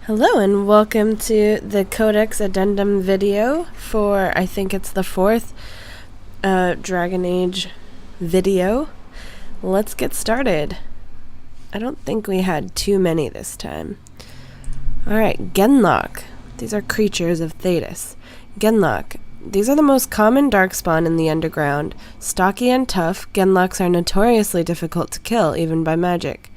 Hello and welcome to the Codex addendum video for, I think it's the fourth Dragon Age video. Let's get started. I don't think we had too many this time. Alright, Genlock. These are creatures of Thedas. Genlock. These are the most common darkspawn in the underground. Stocky and tough, Genlocks are notoriously difficult to kill, even by magic.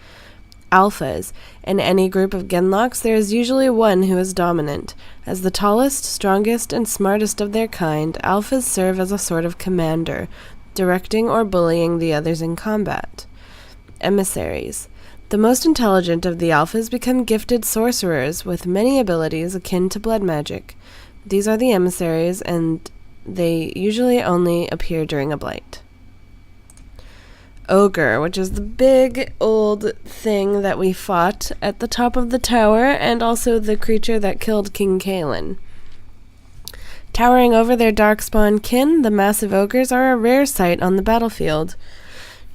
Alphas. In any group of Genlocks, there is usually one who is dominant. As the tallest, strongest, and smartest of their kind, Alphas serve as a sort of commander, directing or bullying the others in combat. Emissaries. The most intelligent of the Alphas become gifted sorcerers with many abilities akin to blood magic. These are the emissaries, and they usually only appear during a blight. Ogre, which is the big old thing that we fought at the top of the tower, and also the creature that killed King Kaelin. Towering over their darkspawn kin, the massive ogres are a rare sight on the battlefield.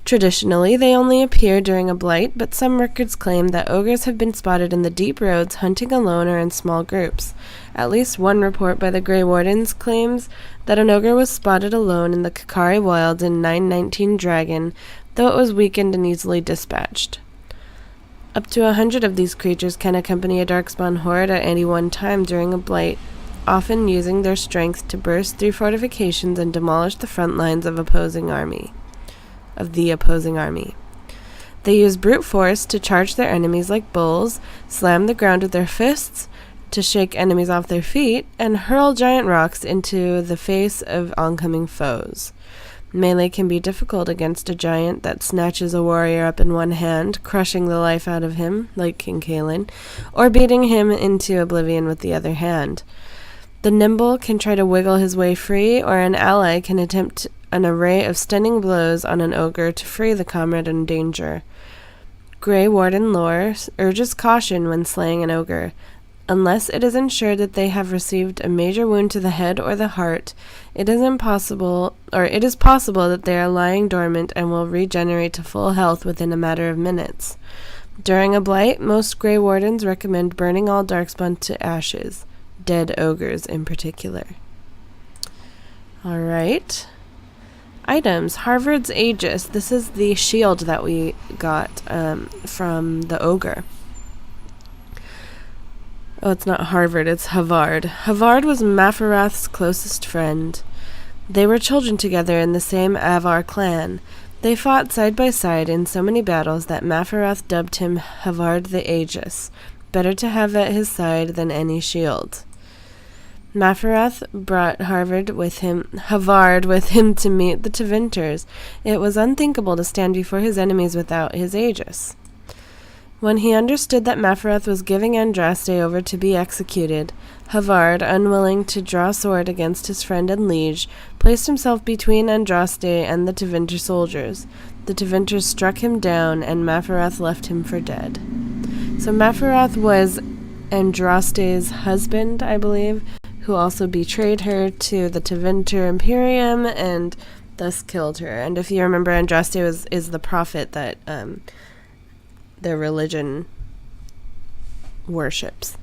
Traditionally, they only appear during a blight, but some records claim that ogres have been spotted in the deep roads hunting alone or in small groups. At least one report by the Grey Wardens claims that an ogre was spotted alone in the Kakari Wilds in 919 Dragon, though it was weakened and easily dispatched. Up to 100 of these creatures can accompany a darkspawn horde at any one time during a blight, often using their strength to burst through fortifications and demolish the front lines of the opposing army. They use brute force to charge their enemies like bulls, slam the ground with their fists to shake enemies off their feet, and hurl giant rocks into the face of oncoming foes. Melee can be difficult against a giant that snatches a warrior up in one hand, crushing the life out of him, like King Kaelin, or beating him into oblivion with the other hand. The nimble can try to wiggle his way free, or an ally can attempt an array of stunning blows on an ogre to free the comrade in danger. Grey Warden lore urges caution when slaying an ogre. Unless it is ensured that they have received a major wound to the head or the heart, it is possible that they are lying dormant and will regenerate to full health within a matter of minutes. During a blight, most Grey Wardens recommend burning all darkspawn to ashes, dead ogres in particular. Alright. Items. Harvard's Aegis. This is the shield that we got from the ogre. Oh, it's not Harvard, it's Havard. Havard was Mafarath's closest friend. They were children together in the same Avar clan. They fought side by side in so many battles that Mafarath dubbed him Havard the Aegis, better to have at his side than any shield. Mafarath brought Havard with him to meet the Tevinters. It was unthinkable to stand before his enemies without his Aegis. When he understood that Mafarath was giving Andraste over to be executed, Havard, unwilling to draw sword against his friend and liege, placed himself between Andraste and the Tevinter soldiers. The Tevinters struck him down, and Mafarath left him for dead. So Mafarath was Andraste's husband, I believe, who also betrayed her to the Tevinter Imperium and thus killed her. And if you remember, Andraste is the prophet that their religion worships.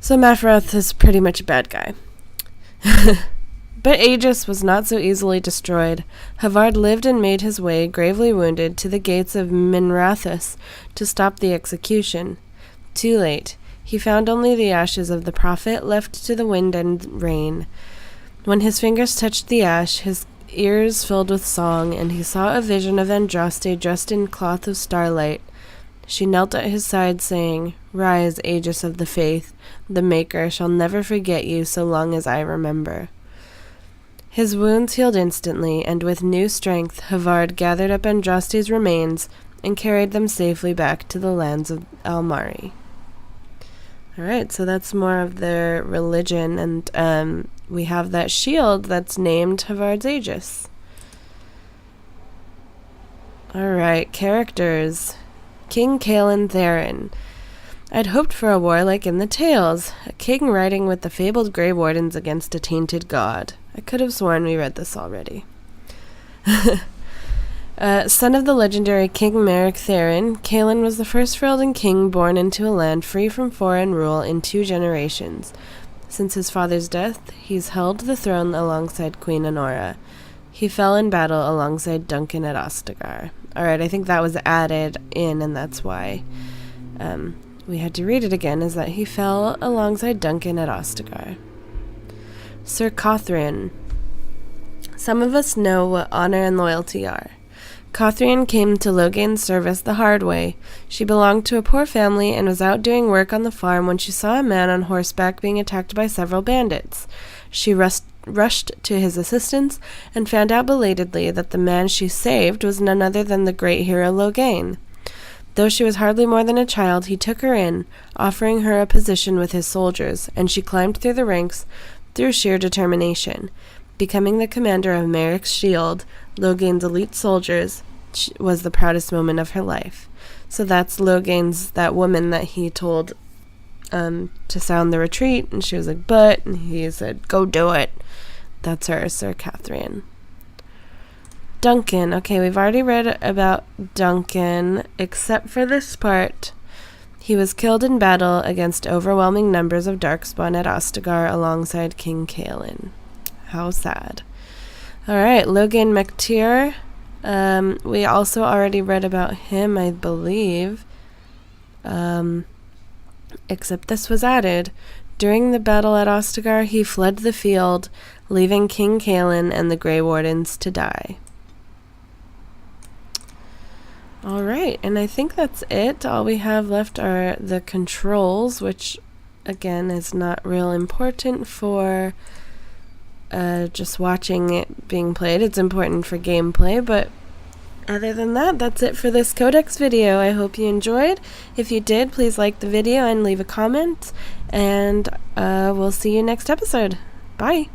So Mafarath is pretty much a bad guy. But Aegis was not so easily destroyed. Havard lived and made his way, gravely wounded, to the gates of Minrathous to stop the execution. Too late. He found only the ashes of the prophet, left to the wind and rain. When his fingers touched the ash, his ears filled with song, and he saw a vision of Andraste dressed in cloth of starlight. She knelt at his side, saying, "Rise, Aegis of the faith. The Maker shall never forget you so long as I remember." His wounds healed instantly, and with new strength, Havard gathered up Andraste's remains and carried them safely back to the lands of Almari. Alright, so that's more of their religion, and we have that shield that's named Havard's Aegis. Alright, characters. King Kaelin Theron. I'd hoped for a war like in the tales, a king riding with the fabled Grey Wardens against a tainted god. I could have sworn we read this already. Son of the legendary King Merrick Theron, Caelan was the first Ferelden king born into a land free from foreign rule in 2 generations. Since his father's death, he's held the throne alongside Queen Honora. He fell in battle alongside Duncan at Ostagar. Alright, I think that was added in, and that's why we had to read it again, is that he fell alongside Duncan at Ostagar. Sir Cothrin. Some of us know what honor and loyalty are. Cothrin came to Logain's service the hard way. She belonged to a poor family and was out doing work on the farm when she saw a man on horseback being attacked by several bandits. She rushed to his assistance and found out belatedly that the man she saved was none other than the great hero Logain. Though she was hardly more than a child, he took her in, offering her a position with his soldiers, and she climbed through the ranks through sheer determination. Becoming the commander of Merrick's shield, Logain's elite soldiers, was the proudest moment of her life. So that's Logain's, that woman that he told to sound the retreat, and she was like, but, and he said, go do it. That's her, Sir Cothrin. Duncan. Okay, we've already read about Duncan, except for this part. He was killed in battle against overwhelming numbers of Darkspawn at Ostagar alongside King Caelan. How sad. Alright, Logain MacTair. We also already read about him, I believe. Except this was added. During the battle at Ostagar, he fled the field, leaving King Caelan and the Grey Wardens to die. Alright, and I think that's it. All we have left are the controls, which, again, is not real important for just watching it being played. It's important for gameplay, but other than that, that's it for this Codex video. I hope you enjoyed. If you did, please like the video and leave a comment, and we'll see you next episode. Bye!